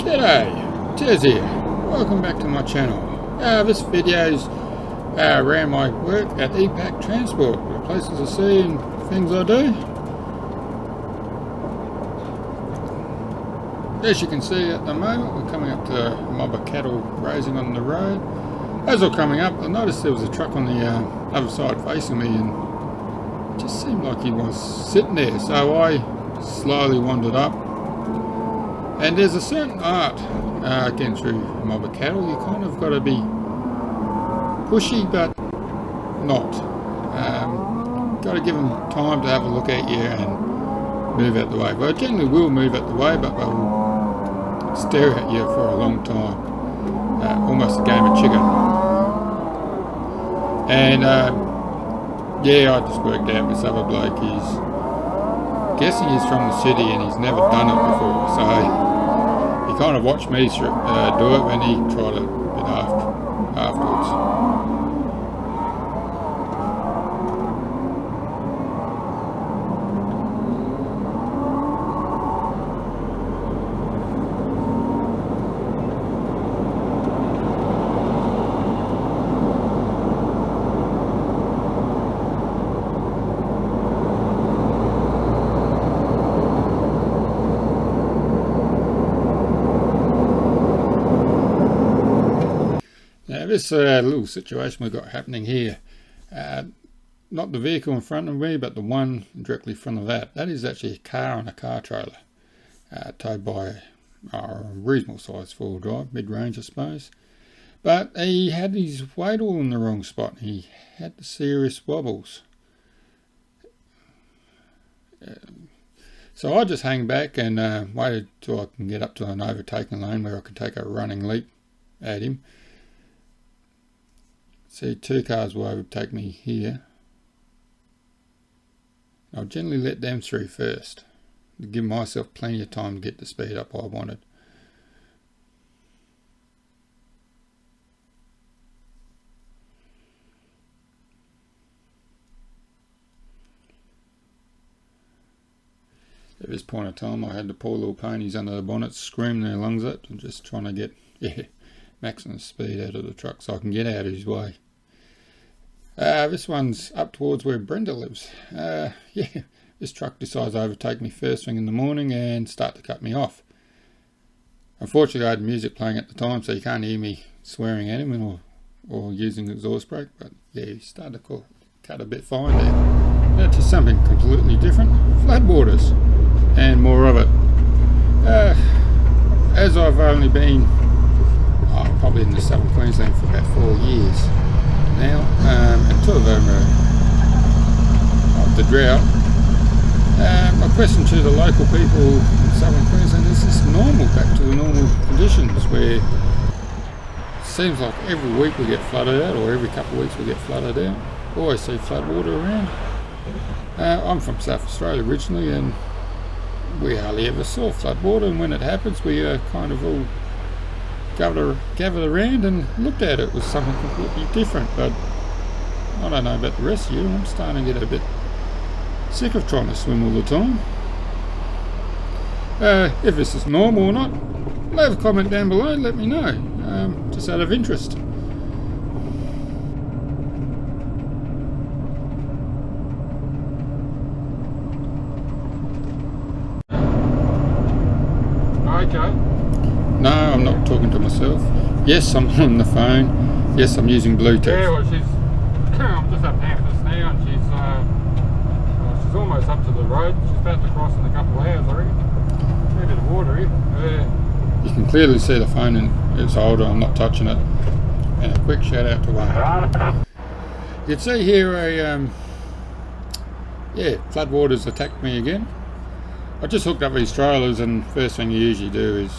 G'day, Tez here. Welcome back to my channel. This video's around my work at Eepak Transport, the places I see and things I do. As you can see at the moment, we're coming up to a mob of cattle grazing on the road. As we're coming up, I noticed there was a truck on the other side facing me, and it just seemed like he was sitting there, so I slowly wandered up. And there's a certain art getting through a mob of cattle. You kind of got to be pushy, but not. Got to give them time to have a look at you and move out the way. But I generally will move out the way, but they will stare at you for a long time. Almost a game of chicken. And yeah, I just worked out this other bloke. Guessing he's from the city and he's never done it before, so he kind of watched me do it when he tried it a bit afterwards. Now this little situation we've got happening here, not the vehicle in front of me, but the one directly in front of that is actually a car and a car trailer, towed by a reasonable size four-wheel drive, mid-range I suppose. But he had his weight all in the wrong spot. He had the serious wobbles. So I just hang back and waited till I can get up to an overtaking lane where I could take a running leap at him. See, two cars will overtake me here. I'll generally let them through first, to give myself plenty of time to get the speed up I wanted. At this point of time, I had the poor little ponies under the bonnet screaming their lungs out and just trying to get maximum speed out of the truck so I can get out of his way. This one's up towards where Brenda lives. This truck decides to overtake me first thing in the morning and start to cut me off. Unfortunately I had music playing at the time, so you can't hear me swearing at him or using the exhaust brake, but yeah, he started to cut a bit fine there. Now to something completely different, floodwaters and more of it. As I've only been probably in the southern Queensland for about 4 years now, and two of them are the drought. My question to the local people in southern Queensland, is this normal, back to the normal conditions where it seems like every week we get flooded out, or every couple of weeks we get flooded out? Always see flood water around. I'm from South Australia originally, and we hardly ever saw flood water, and when it happens we kind of all gathered around and looked at it. It was something completely different. But I don't know about the rest of you, I'm starting to get a bit sick of trying to swim all the time. If this is normal or not, leave a comment down below and let me know, just out of interest. Okay. No, I'm not talking to myself. Yes, I'm on the phone. Yes, I'm using Bluetooth. Yeah, well, I'm just up Hampus now, and she's almost up to the road. She's about to cross in a couple of hours, I reckon. A bit of water here. You can clearly see the phone, and it's older. I'm not touching it. And a quick shout out to Wayne. You can see here floodwaters attacked me again. I just hooked up these trailers, and first thing you usually do is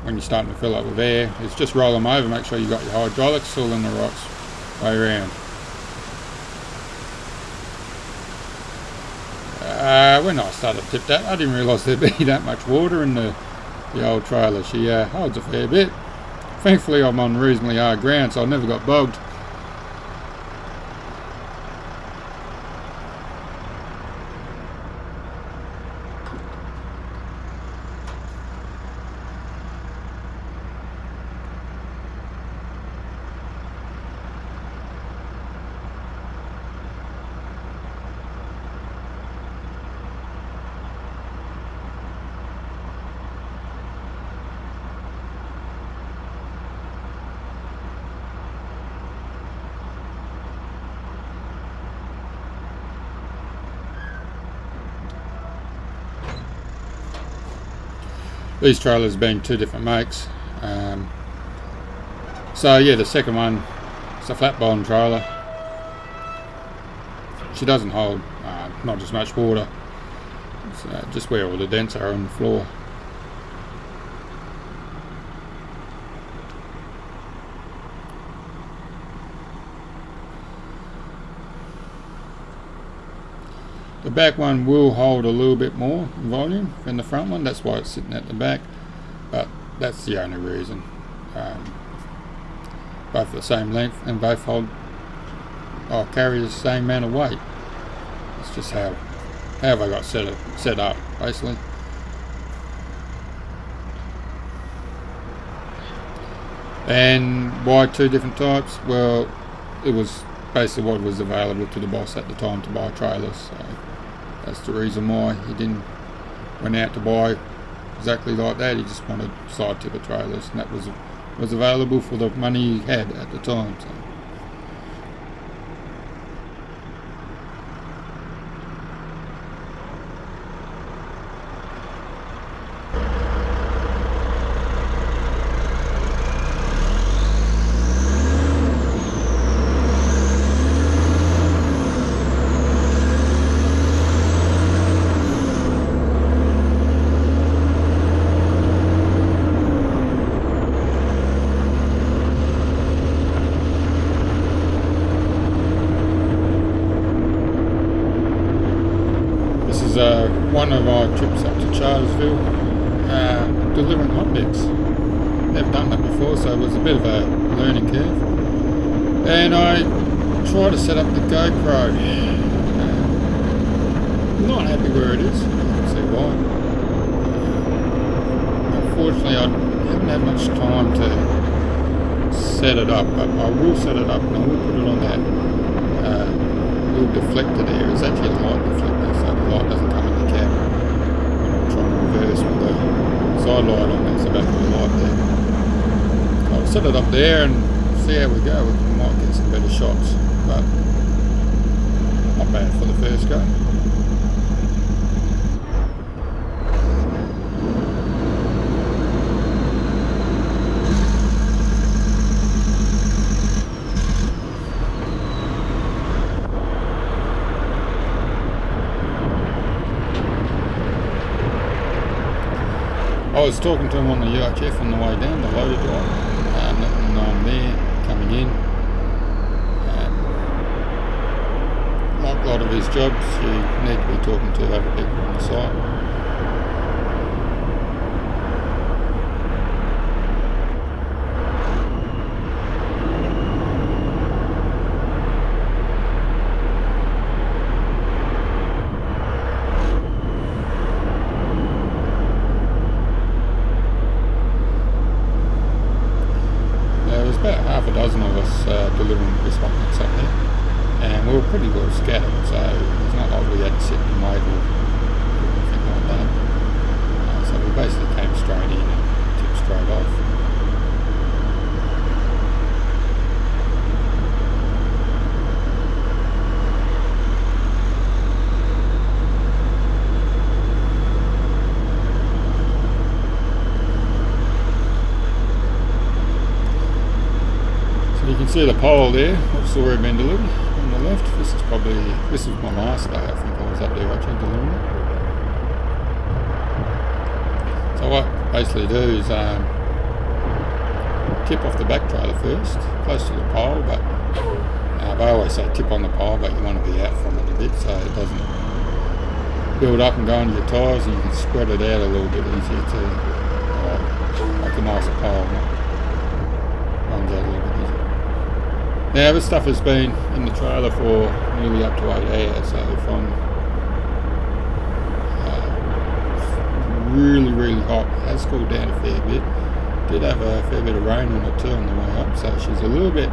when you're starting to fill up with air is just roll them over, make sure you got your hydraulics all in the right way around. When I started to tip that, I didn't realise there'd be that much water in the old trailer. She holds a fair bit. Thankfully I'm on reasonably hard ground, so I never got bogged. these trailers being two different makes. So yeah, the second one, it's a flat bottom trailer. She doesn't hold not as much water. It's just where all the dents are on the floor. The back one will hold a little bit more volume than the front one, that's why it's sitting at the back, but that's the only reason. Both the same length and both carry the same amount of weight. It's just how they got set up basically. And why two different types? Well, it was basically what was available to the boss at the time to buy trailers, so that's the reason why he didn't went out to buy exactly like that. He just wanted side tipper trailers, and that was available for the money he had at the time. So. One of our trips up to Charlesville, delivering hot mix. Never done that before, so it was a bit of a learning curve. And I tried to set up the GoPro. Not happy where it is, you can see why. Unfortunately, I haven't had much time to set it up, but I will set it up and I will put it on that little deflector there. It's actually a light deflector, so the light doesn't come in the cab. When I'm trying to reverse with the side light on, there's the back of the light there. I'll set it up there and see how we go. We might get some better shots, but not bad for the first go. I was talking to him on the UHF on the way down, the loader drive, letting him know I'm there, coming in. Like a lot of his jobs, you need to be talking to other people on the site. About half a dozen of us delivering this hot mix up there, and we were pretty well scattered, so it's not like we had to sit and wait or anything like that. So we basically came straight in and tipped straight off. You can see the pole there, what's already been delivered on the left. This is my last day, I think I was up there actually delivering it. So what I basically do is tip off the back trailer first, close to the pole, but I always say tip on the pole, but you want to be out from it a bit so it doesn't build up and go into your tyres, and you can spread it out a little bit easier to like a nicer pole, runs out a little bit easier. Now this stuff has been in the trailer for nearly up to 8 hours, so if I'm really hot, it has cooled down a fair bit. Did have a fair bit of rain on it too on the way up, so she's a little bit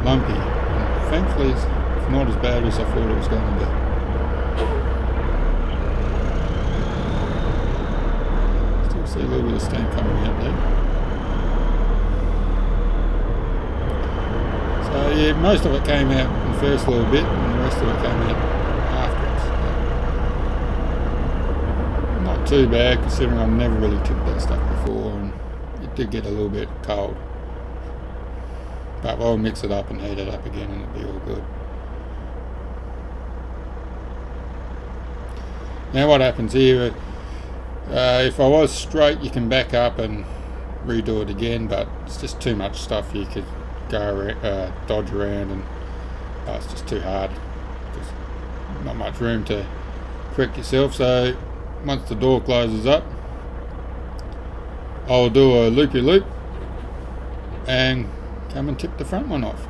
lumpy. And thankfully it's not as bad as I thought it was going to be. Still see a little bit of steam coming out there. So yeah, most of it came out in the first little bit, and the rest of it came out afterwards. Not not too bad considering I've never really tipped that stuff before, and it did get a little bit cold. But I'll mix it up and heat it up again and it'll be all good. Now what happens here, if I was straight you can back up and redo it again, but it's just too much stuff you could go around, dodge around, and it's just too hard. Just not much room to correct yourself. So once the door closes up, I'll do a loopy loop and come and tip the front one off.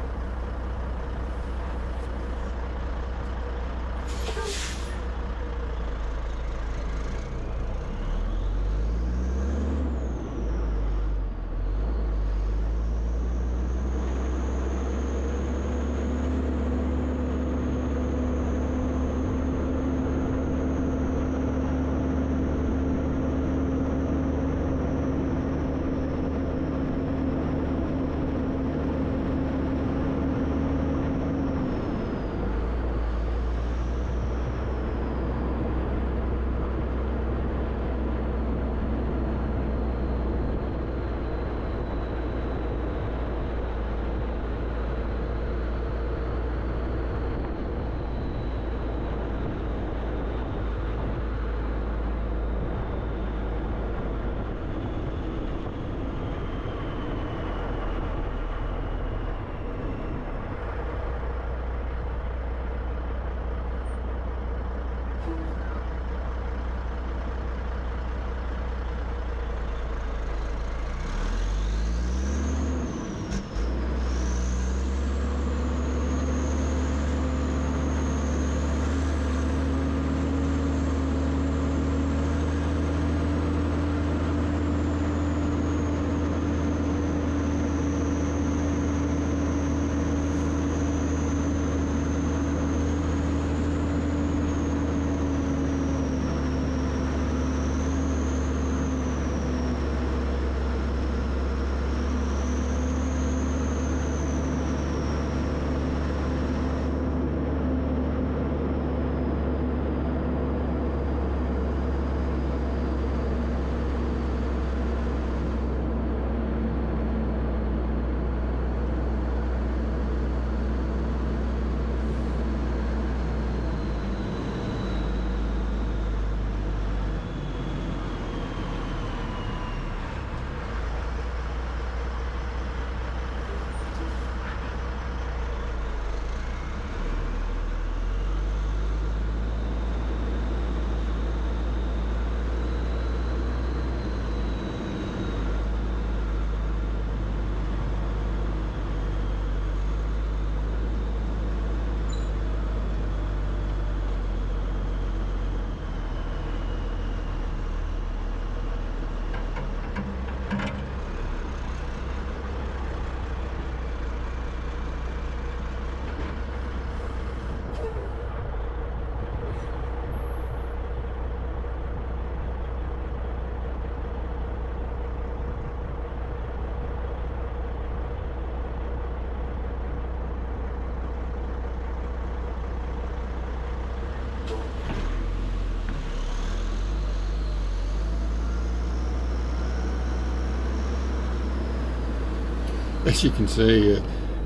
As you can see,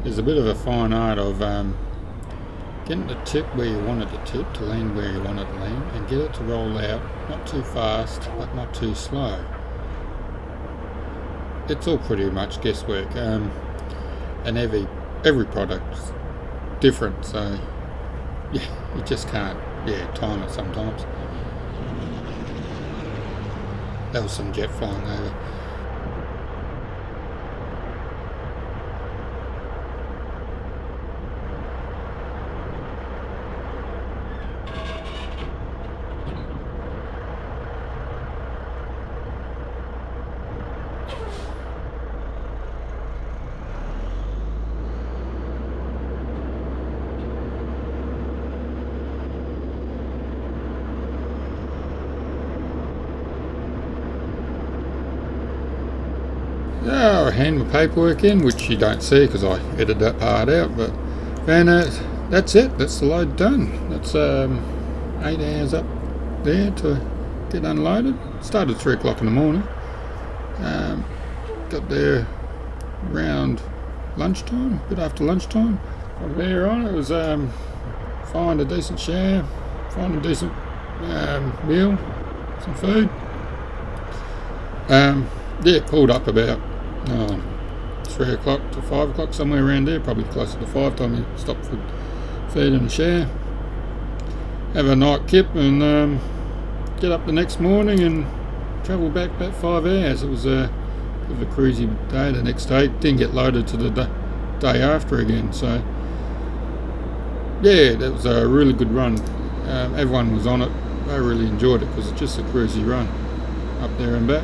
there's a bit of a fine art of getting the tip where you want it to tip, to land where you want it to land, and get it to roll out, not too fast, but not too slow. It's all pretty much guesswork, and every product's different, so yeah, you just can't time it sometimes. There was some jet flying over. I hand my paperwork in, which you don't see because I edited that part out, but then that's it, that's the load done. That's 8 hours up there to get unloaded. Started 3 o'clock in the morning. Got there around lunchtime, a bit after lunchtime. From there on, it was find a decent shower, find a decent meal, some food. Yeah, pulled up about 3 o'clock to 5 o'clock, somewhere around there, probably closer to 5 time you stop for feed and a shower. Have a night kip and get up the next morning and travel back about 5 hours. It was a bit of a cruisy day the next day. Didn't get loaded to the day after again, so yeah, that was a really good run. Everyone was on it. They really enjoyed it because it's just a cruisy run up there and back.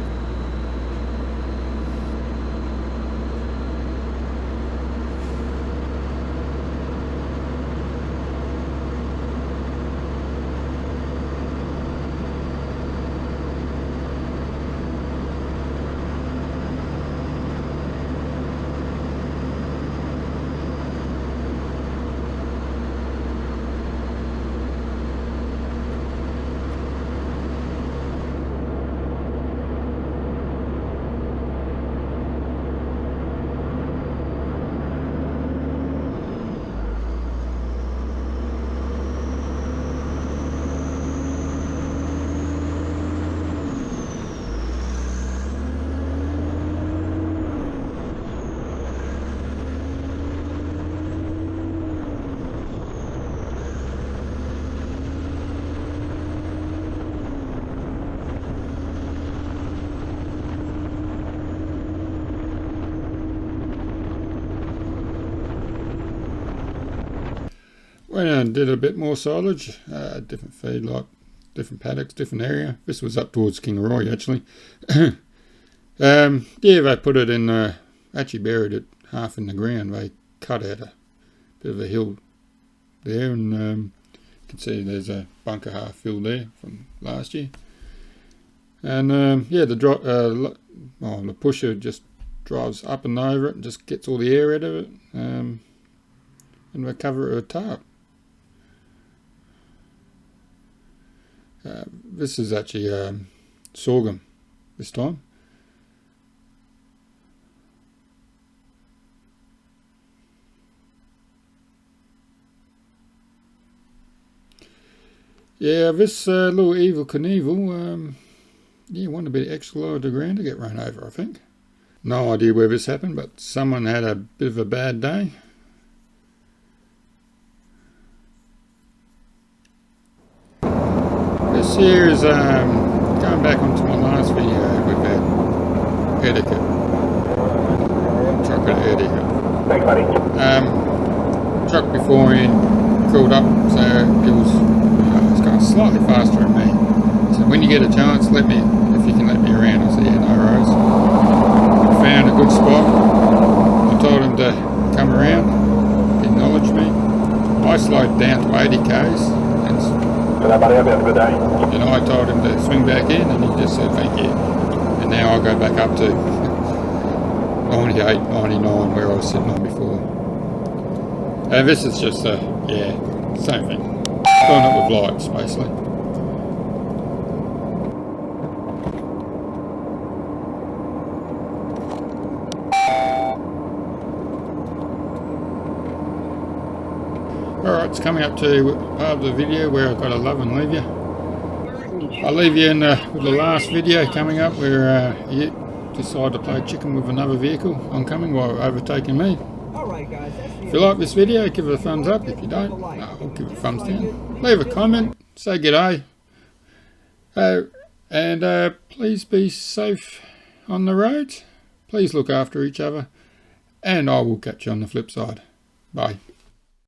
Went and did a bit more silage, different feedlot, different paddocks, different area. This was up towards Kingaroy actually. Yeah, they put it in, actually buried it half in the ground. They cut out a bit of a hill there, and you can see there's a bunker half filled there from last year. And yeah, the pusher just drives up and over it and just gets all the air out of it, and we cover it with tarp. This is actually sorghum this time. Yeah, this little Evel Knievel, yeah, wanted a bit extra low to the ground to get run over, I think. No idea where this happened, but someone had a bit of a bad day. This here is going back onto my last video with that etiquette, truck etiquette. Thanks, buddy. Truck before him filled up, so it was going slightly faster than me. So when you get a chance, if you can let me around. I said, yeah, no worries. Found a good spot. I told him to come around, acknowledge me. I slowed down to 80 k's. Good day, buddy. Have a good day. And I told him to swing back in, and he just said thank you. And now I go back up to 98, 99 where I was sitting on before. And this is just yeah, same thing. Filling it with lights, basically. Alright, it's coming up to part of the video where I've got to love and leave you. I'll leave you in with the last video coming up where you decide to play chicken with another vehicle oncoming while overtaking me. If you like this video, give it a thumbs up. If you don't, I'll give it a thumbs down. Leave a comment, say g'day. And please be safe on the roads. Please look after each other. And I will catch you on the flip side. Bye.